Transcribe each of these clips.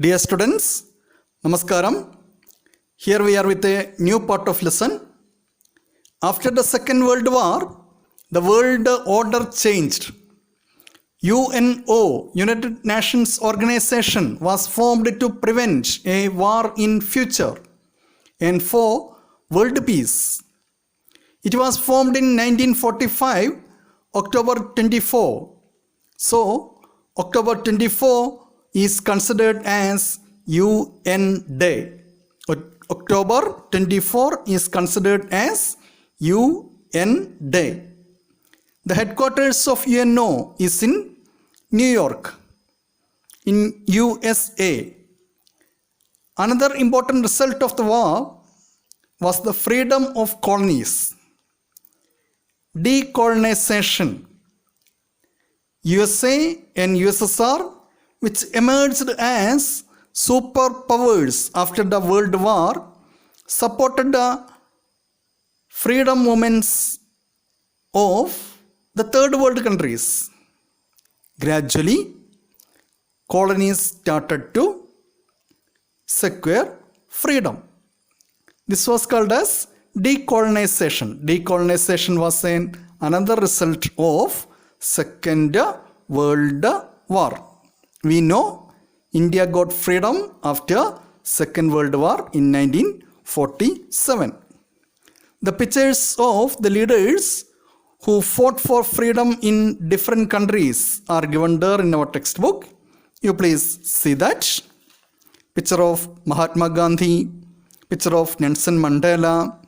Dear students, Namaskaram. Here we are with a new part of lesson. After the Second World War, the world order changed. UNO, United Nations Organization, was formed to prevent a war in future and for world peace. It was formed in 1945, October 24. So, October 24 is considered as UN Day. October 24 is considered as UN Day. The headquarters of UNO is in New York, in USA. Another important result of the war was the freedom of colonies. Decolonization. USA and USSR, which emerged as superpowers after the World War, supported the freedom movements of the third world countries. Gradually, colonies started to secure freedom. This was called as decolonization. Decolonization was another result of Second World War. We know India got freedom after Second World War in 1947. The pictures of the leaders who fought for freedom in different countries are given there in our textbook. You please see that. Picture of Mahatma Gandhi, picture of Nelson Mandela,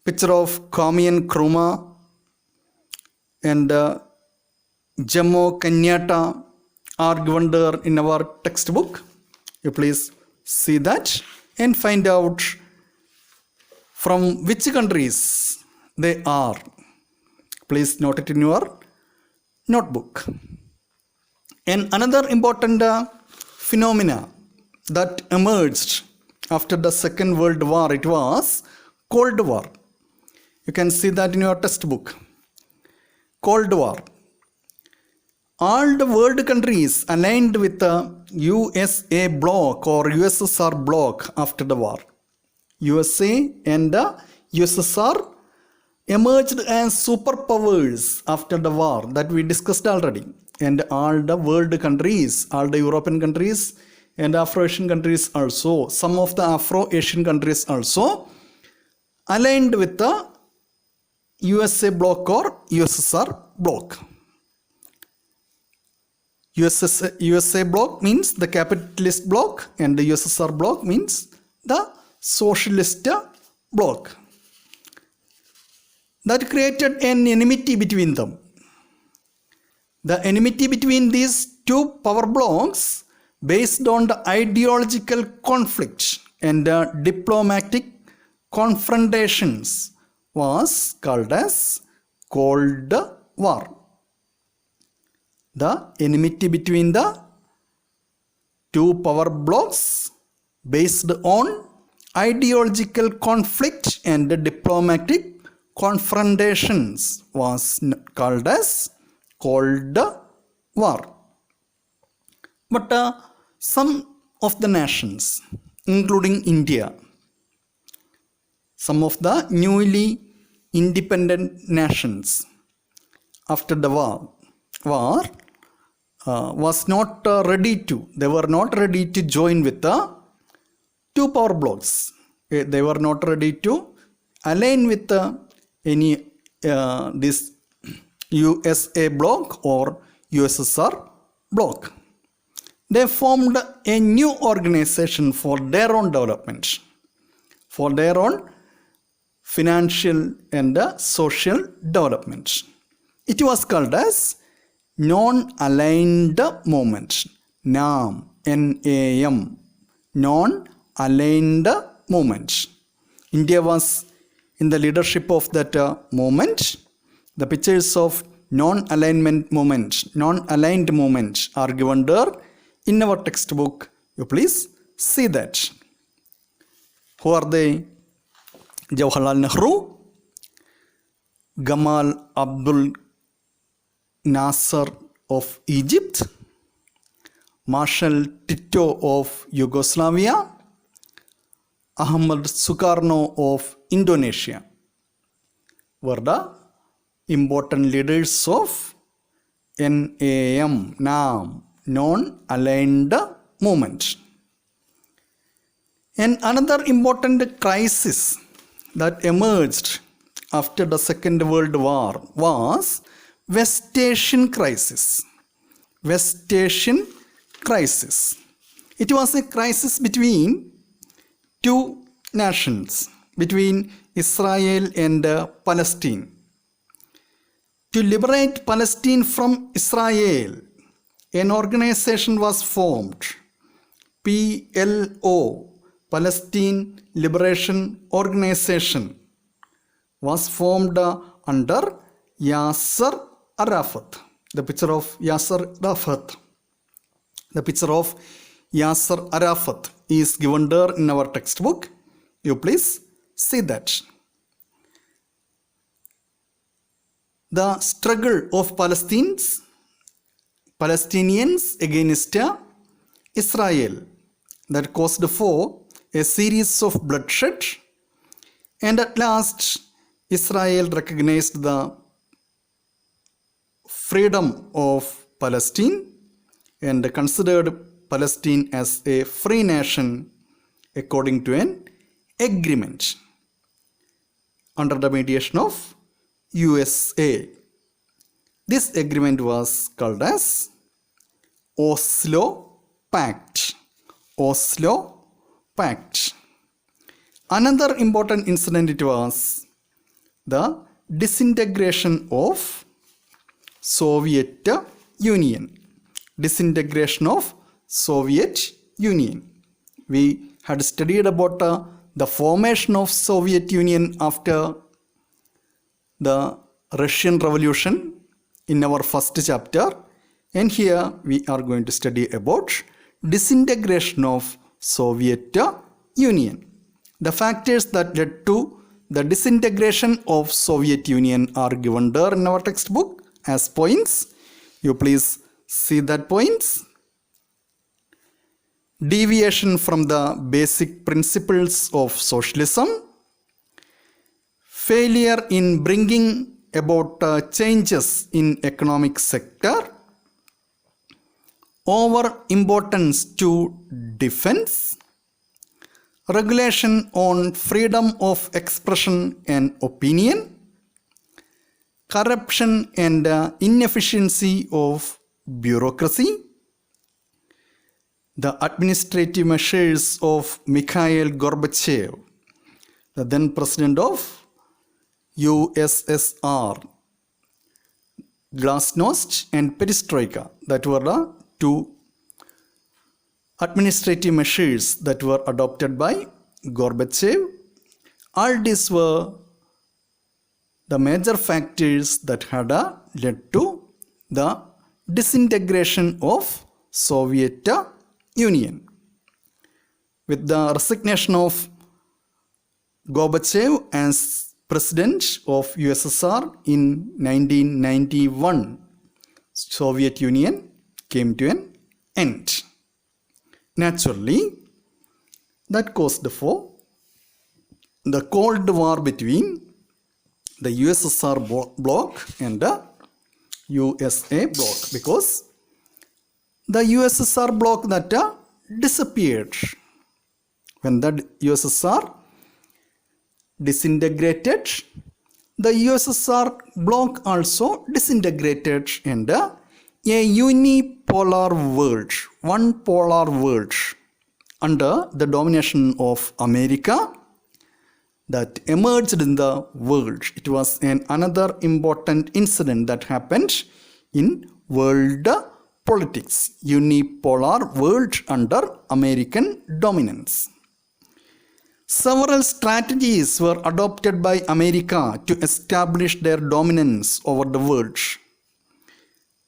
picture of Kwame Nkrumah, and Jomo Kenyatta are given there in our textbook. You please see that and find out from which countries they are. Please note it in your notebook. And another important phenomena that emerged after the Second World War, it was Cold War. You can see that in your textbook. Cold War. All the world countries aligned with the USA bloc or USSR bloc after the war. USA and the USSR emerged as superpowers after the war that we discussed already. And all the world countries, all the European countries and Afro-Asian countries also, some of the Afro-Asian countries also aligned with the USA bloc or USSR bloc. USA bloc means the capitalist bloc and the USSR bloc means the socialist bloc. That created an enmity between them. The enmity between these two power blocs based on the ideological conflict and the diplomatic confrontations was called as Cold War. The enmity between the two power blocs based on ideological conflict and the diplomatic confrontations was called as Cold War. But some of the nations, including India, some of the newly independent nations after the war was not ready to, they were not ready to join with the two power blocs. They were not ready to align with any this USA bloc or USSR bloc. They formed a new organization for their own development, for their own financial and social development. It was called as Non-Aligned Movement, NAM, N-A-M, Non-Aligned Movement. India was in the leadership of that movement. The pictures of non-aligned movement are given there in our textbook. You please see that. Who are they? Jawaharlal Nehru, Gamal Abdul Nasser of Egypt, Marshal Tito of Yugoslavia, Ahmad Sukarno of Indonesia were the important leaders of NAM, Non-Aligned Movement. And another important crisis that emerged after the Second World War was West Asian crisis. West Asian crisis. It was a crisis between two nations, between Israel and Palestine. To liberate Palestine from Israel, an organization was formed, PLO, Palestine Liberation Organization, was formed under Yasser Arafat. The picture of Yasser Arafat. The picture of Yasser Arafat is given there in our textbook. You please see that. The struggle of Palestinians against Israel that caused for a series of bloodshed, and at last Israel recognized the freedom of Palestine and considered Palestine as a free nation according to an agreement under the mediation of USA. This agreement was called as Oslo Pact. Oslo Pact. Another important incident it was the disintegration of Soviet Union. Disintegration of Soviet Union. We had studied about the formation of Soviet Union after the Russian Revolution in our first chapter, and here we are going to study about disintegration of Soviet Union. The factors that led to the disintegration of Soviet Union are given there in our textbook as points. You please see that points. Deviation from the basic principles of socialism, failure in bringing about changes in economic sector, over importance to defense, regulation on freedom of expression and opinion, corruption and inefficiency of bureaucracy, the administrative measures of Mikhail Gorbachev, the then president of USSR, Glasnost and Perestroika, that were the two administrative measures that were adopted by Gorbachev. All these were the major factors that had led to the disintegration of Soviet Union. With the resignation of Gorbachev as president of USSR in 1991, Soviet Union came to an end. Naturally, that caused for the Cold War between the USSR bloc and the USA bloc, because the USSR bloc that disappeared. When the USSR disintegrated, the USSR bloc also disintegrated, and a unipolar world, one polar world under the domination of America that emerged in the world. It was another important incident that happened in world politics, unipolar world under American dominance. Several strategies were adopted by America to establish their dominance over the world.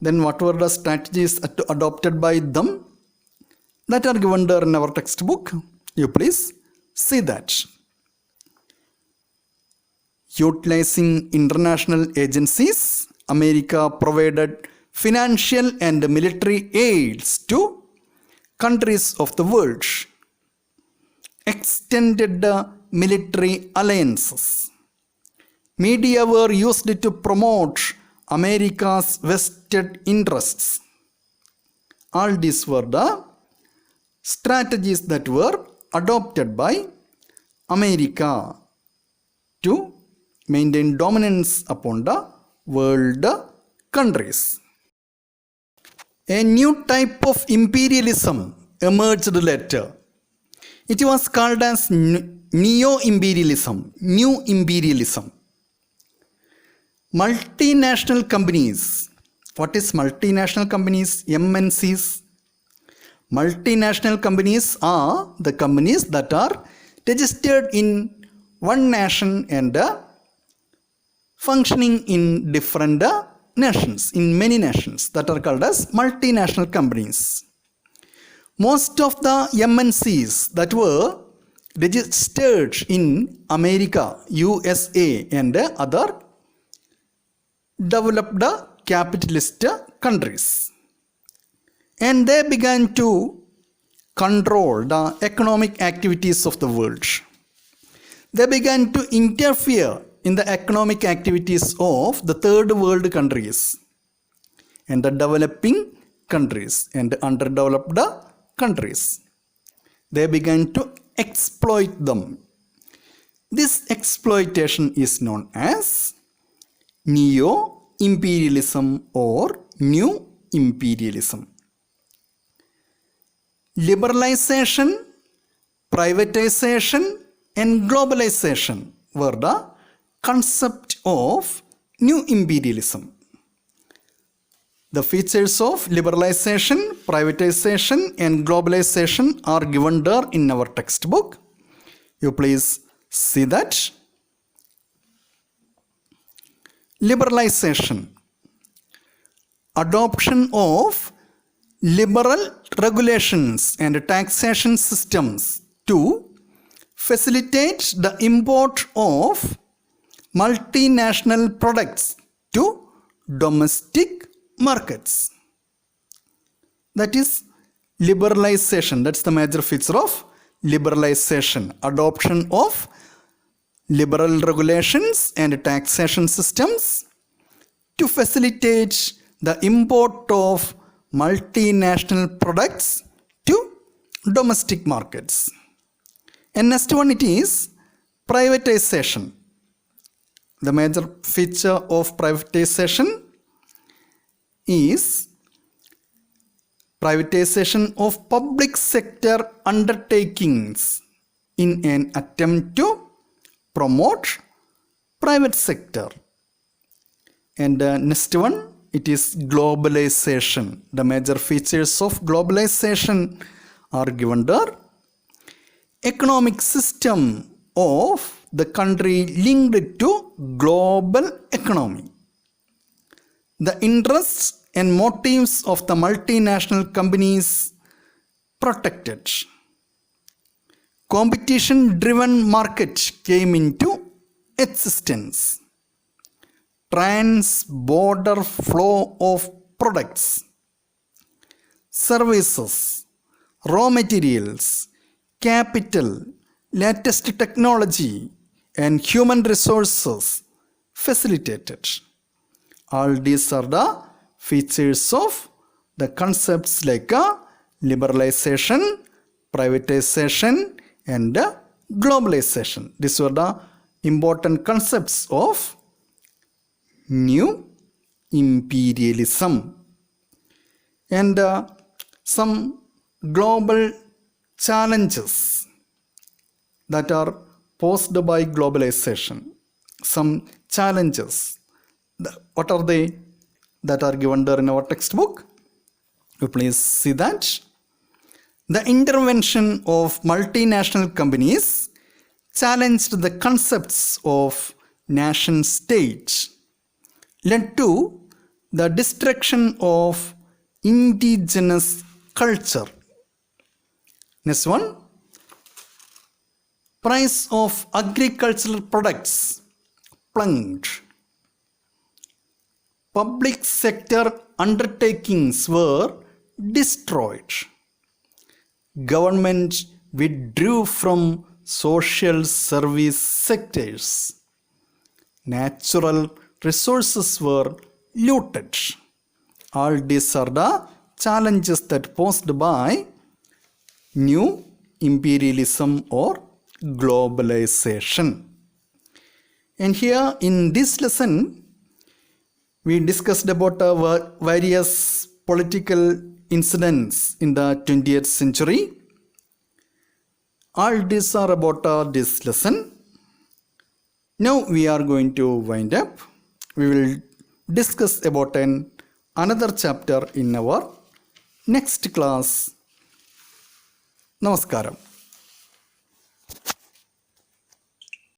Then what were the strategies adopted by them? That are given there in our textbook. You please see that. Utilizing international agencies, America provided financial and military aids to countries of the world, extended military alliances. Media were used to promote America's vested interests. All these were the strategies that were adopted by America to maintain dominance upon the world countries. A new type of imperialism emerged later. It was called as neo-imperialism, new imperialism. Multinational companies. What is multinational companies? MNCs. Multinational companies are the companies that are registered in one nation and functioning in different nations, in many nations, that are called as multinational companies. Most of the MNCs that were registered in America, USA and other developed capitalist countries, and they began to control the economic activities of the world. They began to interfere in the economic activities of the third world countries and the developing countries and underdeveloped countries. They began to exploit them. This exploitation is known as neo-imperialism or new imperialism. Liberalization, privatization and globalization were the concept of new imperialism. The features of liberalization, privatization and globalization are given there in our textbook. You please see that. Liberalization. Adoption of liberal regulations and taxation systems to facilitate the import of multinational products to domestic markets. That is liberalization. That's the major feature of liberalization. Adoption of liberal regulations and taxation systems to facilitate the import of multinational products to domestic markets. And next one, it is privatization. The major feature of privatization is privatization of public sector undertakings in an attempt to promote private sector. And next one, it is globalization. The major features of globalization are given there. Economic system of the country linked to global economy. The interests and motives of the multinational companies protected. Competition-driven market came into existence. Trans-border flow of products, services, raw materials, capital, latest technology and human resources facilitated. All these are the features of the concepts like liberalization, privatization and globalization. These were the important concepts of new imperialism. And some global challenges that are posed by globalization. Some challenges. What are they? That are given there in our textbook. You please see that. The intervention of multinational companies challenged the concepts of nation states, led to the destruction of indigenous culture. Next one, price of agricultural products plunged. Public sector undertakings were destroyed. government withdrew from social service sectors. Natural resources were looted. All these are the challenges that posed by new imperialism or globalization. And here in this lesson, we discussed about various political incidents in the 20th century. All these are about this lesson. Now we are going to wind up. We will discuss about another chapter in our next class. Namaskaram.